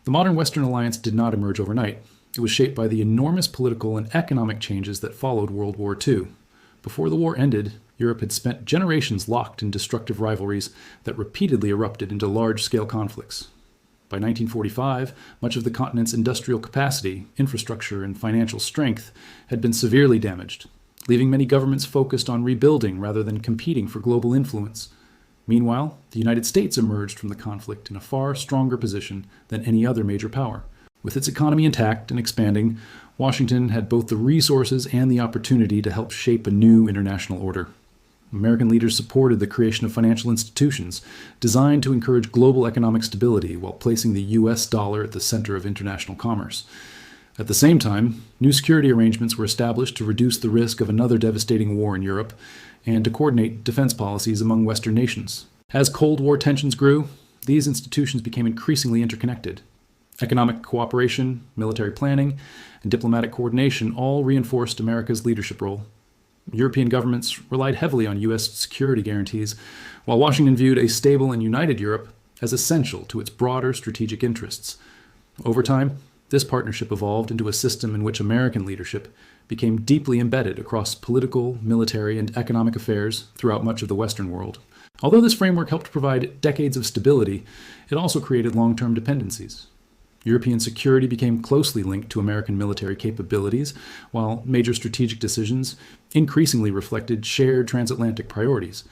The modern Western alliance did not emerge overnight. It was shaped by the enormous political and economic changes that followed World War II. Before the war ended, Europe had spent generations locked in destructive rivalries that repeatedly erupted into large-scale conflicts. By 1945, much of the continent's industrial capacity, infrastructure, and financial strength had been severely damaged, leaving many governments focused on rebuilding rather than competing for global influence. Meanwhile, the United States emerged from the conflict in a far stronger position than any other major power. With its economy intact and expanding, Washington had both the resources and the opportunity to help shape a new international order. American leaders supported the creation of financial institutions designed to encourage global economic stability while placing the U.S. dollar at the center of international commerce. At the same time, new security arrangements were established to reduce the risk of another devastating war in Europe and to coordinate defense policies among Western nations. As Cold War tensions grew, these institutions became increasingly interconnected. Economic cooperation, military planning, and diplomatic coordination all reinforced America's leadership role. European governments relied heavily on U.S. security guarantees, while Washington viewed a stable and united Europe as essential to its broader strategic interests. Over time, this partnership evolved into a system in which American leadership became deeply embedded across political, military, and economic affairs throughout much of the Western world. Although this framework helped provide decades of stability, it also created long-term dependencies. European security became closely linked to American military capabilities, while major strategic decisions increasingly reflected shared transatlantic priorities.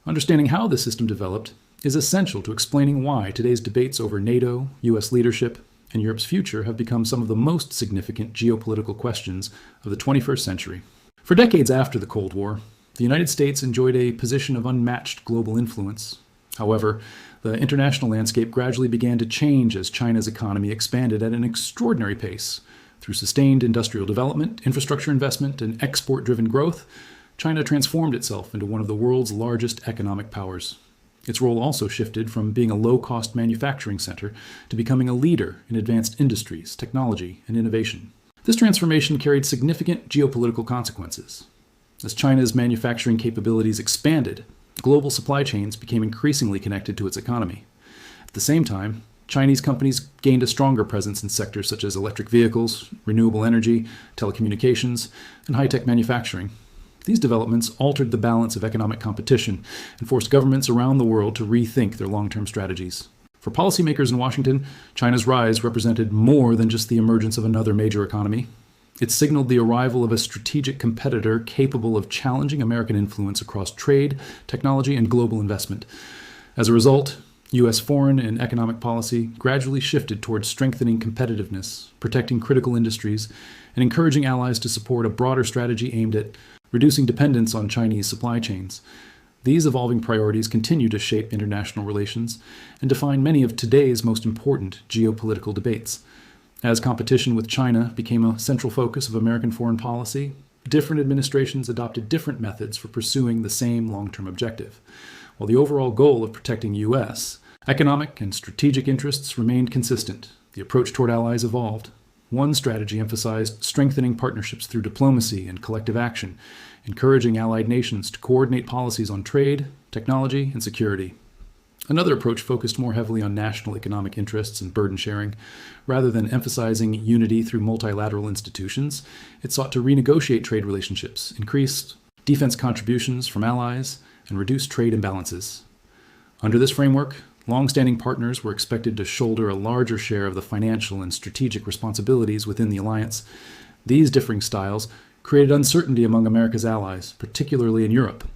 Understanding how this system developed is essential to explaining why today's debates over NATO, U.S. leadership, and Europe's future have become some of the most significant geopolitical questions of the 21st century. For decades after the Cold War, the United States enjoyed a position of unmatched global influence. However, the international landscape gradually began to change as China's economy expanded at an extraordinary pace. Through sustained industrial development, infrastructure investment, and export-driven growth, China transformed itself into one of the world's largest economic powers. Its role also shifted from being a low-cost manufacturing center to becoming a leader in advanced industries, technology, and innovation. This transformation carried significant geopolitical consequences. As China's manufacturing capabilities expanded, global supply chains became increasingly connected to its economy. At the same time, Chinese companies gained a stronger presence in sectors such as electric vehicles, renewable energy, telecommunications, and high-tech manufacturing. These developments altered the balance of economic competition and forced governments around the world to rethink their long-term strategies. For policymakers in Washington, China's rise represented more than just the emergence of another major economy. It signaled the arrival of a strategic competitor capable of challenging American influence across trade, technology, and global investment. As a result, U.S. foreign and economic policy gradually shifted towards strengthening competitiveness, protecting critical industries, and encouraging allies to support a broader strategy aimed at reducing dependence on Chinese supply chains. These evolving priorities continue to shape international relations and define many of today's most important geopolitical debates. As competition with China became a central focus of American foreign policy, different administrations adopted different methods for pursuing the same long-term objective. While the overall goal of protecting U.S. economic and strategic interests remained consistent, the approach toward allies evolved. One strategy emphasized strengthening partnerships through diplomacy and collective action, encouraging allied nations to coordinate policies on trade, technology, and security. Another approach focused more heavily on national economic interests and burden sharing. Rather than emphasizing unity through multilateral institutions, it sought to renegotiate trade relationships, increase defense contributions from allies, and reduce trade imbalances. Under this framework, long-standing partners were expected to shoulder a larger share of the financial and strategic responsibilities within the alliance. These differing styles created uncertainty among America's allies, particularly in Europe.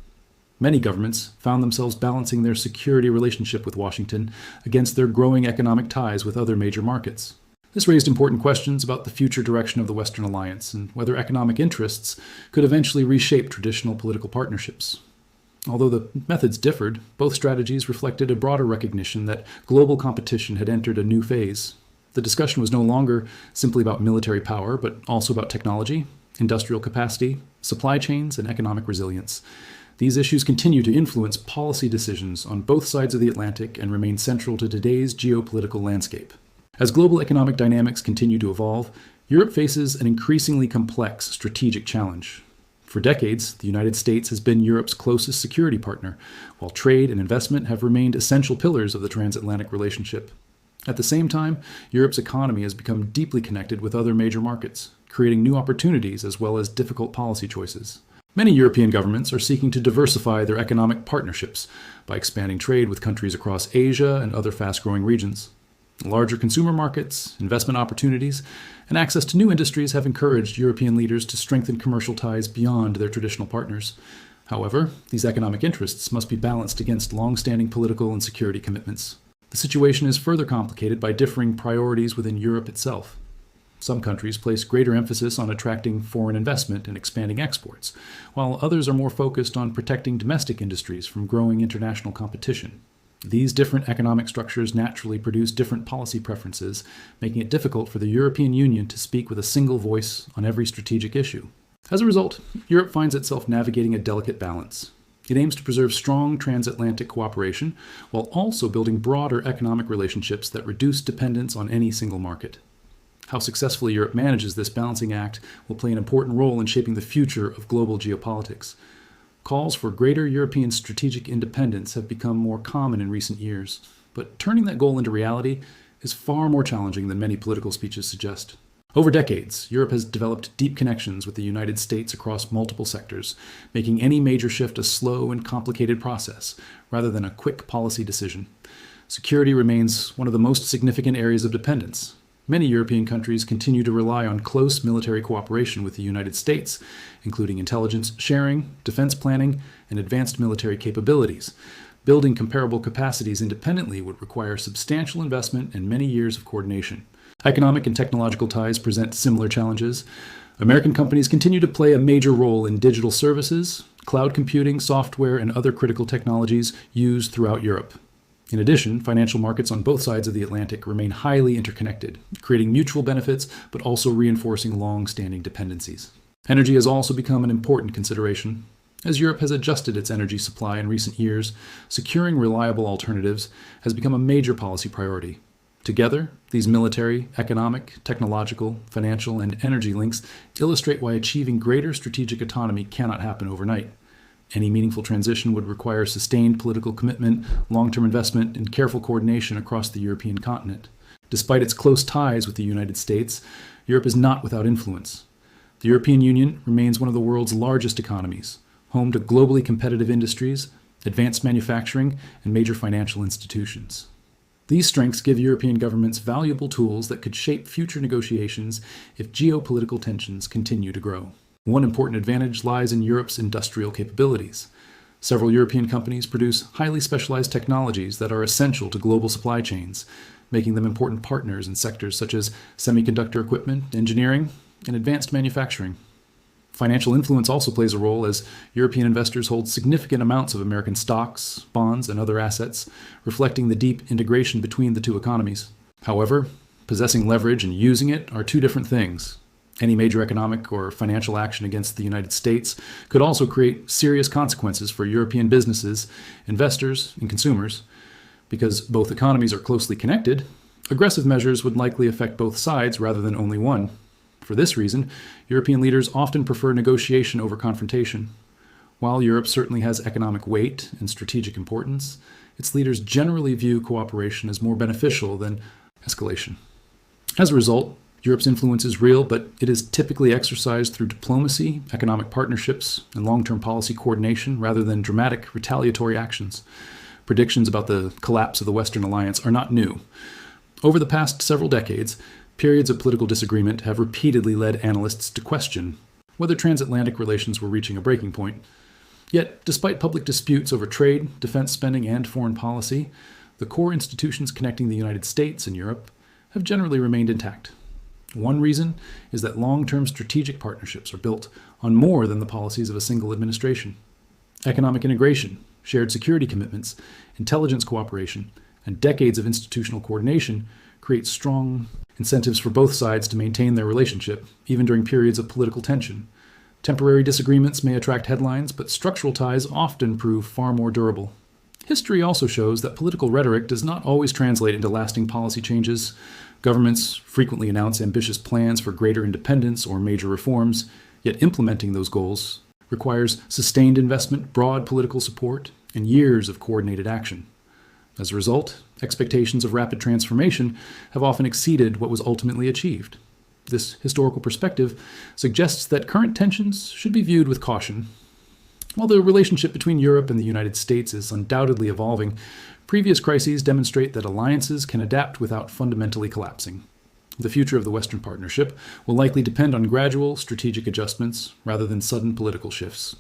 Many governments found themselves balancing their security relationship with Washington against their growing economic ties with other major markets. This raised important questions about the future direction of the Western alliance and whether economic interests could eventually reshape traditional political partnerships. Although the methods differed, both strategies reflected a broader recognition that global competition had entered a new phase. The discussion was no longer simply about military power, but also about technology, industrial capacity, supply chains, and economic resilience. These issues continue to influence policy decisions on both sides of the Atlantic and remain central to today's geopolitical landscape. As global economic dynamics continue to evolve, Europe faces an increasingly complex strategic challenge. For decades, the United States has been Europe's closest security partner, while trade and investment have remained essential pillars of the transatlantic relationship. At the same time, Europe's economy has become deeply connected with other major markets, creating new opportunities as well as difficult policy choices. Many European governments are seeking to diversify their economic partnerships by expanding trade with countries across Asia and other fast-growing regions. Larger consumer markets, investment opportunities, and access to new industries have encouraged European leaders to strengthen commercial ties beyond their traditional partners. However, these economic interests must be balanced against long-standing political and security commitments. The situation is further complicated by differing priorities within Europe itself. Some countries place greater emphasis on attracting foreign investment and expanding exports, while others are more focused on protecting domestic industries from growing international competition. These different economic structures naturally produce different policy preferences, making it difficult for the European Union to speak with a single voice on every strategic issue. As a result, Europe finds itself navigating a delicate balance. It aims to preserve strong transatlantic cooperation while also building broader economic relationships that reduce dependence on any single market. How successfully Europe manages this balancing act will play an important role in shaping the future of global geopolitics. Calls for greater European strategic independence have become more common in recent years, but turning that goal into reality is far more challenging than many political speeches suggest. Over decades, Europe has developed deep connections with the United States across multiple sectors, making any major shift a slow and complicated process, rather than a quick policy decision. Security remains one of the most significant areas of dependence. Many European countries continue to rely on close military cooperation with the United States, including intelligence sharing, defense planning, and advanced military capabilities. Building comparable capacities independently would require substantial investment and many years of coordination. Economic and technological ties present similar challenges. American companies continue to play a major role in digital services, cloud computing, software, and other critical technologies used throughout Europe. In addition, financial markets on both sides of the Atlantic remain highly interconnected, creating mutual benefits but also reinforcing long-standing dependencies. Energy has also become an important consideration. As Europe has adjusted its energy supply in recent years, securing reliable alternatives has become a major policy priority. Together, these military, economic, technological, financial, and energy links illustrate why achieving greater strategic autonomy cannot happen overnight. Any meaningful transition would require sustained political commitment, long-term investment, and careful coordination across the European continent. Despite its close ties with the United States, Europe is not without influence. The European Union remains one of the world's largest economies, home to globally competitive industries, advanced manufacturing, and major financial institutions. These strengths give European governments valuable tools that could shape future negotiations if geopolitical tensions continue to grow. One important advantage lies in Europe's industrial capabilities. Several European companies produce highly specialized technologies that are essential to global supply chains, making them important partners in sectors such as semiconductor equipment, engineering, and advanced manufacturing. Financial influence also plays a role as European investors hold significant amounts of American stocks, bonds, and other assets, reflecting the deep integration between the two economies. However, possessing leverage and using it are two different things. Any major economic or financial action against the United States could also create serious consequences for European businesses, investors, and consumers. Because both economies are closely connected, aggressive measures would likely affect both sides rather than only one. For this reason, European leaders often prefer negotiation over confrontation. While Europe certainly has economic weight and strategic importance, its leaders generally view cooperation as more beneficial than escalation. As a result, Europe's influence is real, but it is typically exercised through diplomacy, economic partnerships, and long-term policy coordination rather than dramatic retaliatory actions. Predictions about the collapse of the Western Alliance are not new. Over the past several decades, periods of political disagreement have repeatedly led analysts to question whether transatlantic relations were reaching a breaking point. Yet, despite public disputes over trade, defense spending, and foreign policy, the core institutions connecting the United States and Europe have generally remained intact. One reason is that long-term strategic partnerships are built on more than the policies of a single administration. Economic integration, shared security commitments, intelligence cooperation, and decades of institutional coordination create strong incentives for both sides to maintain their relationship, even during periods of political tension. Temporary disagreements may attract headlines, but structural ties often prove far more durable. History also shows that political rhetoric does not always translate into lasting policy changes. Governments frequently announce ambitious plans for greater independence or major reforms, yet implementing those goals requires sustained investment, broad political support, and years of coordinated action. As a result, expectations of rapid transformation have often exceeded what was ultimately achieved. This historical perspective suggests that current tensions should be viewed with caution. While the relationship between Europe and the United States is undoubtedly evolving, previous crises demonstrate that alliances can adapt without fundamentally collapsing. The future of the Western Partnership will likely depend on gradual strategic adjustments rather than sudden political shifts.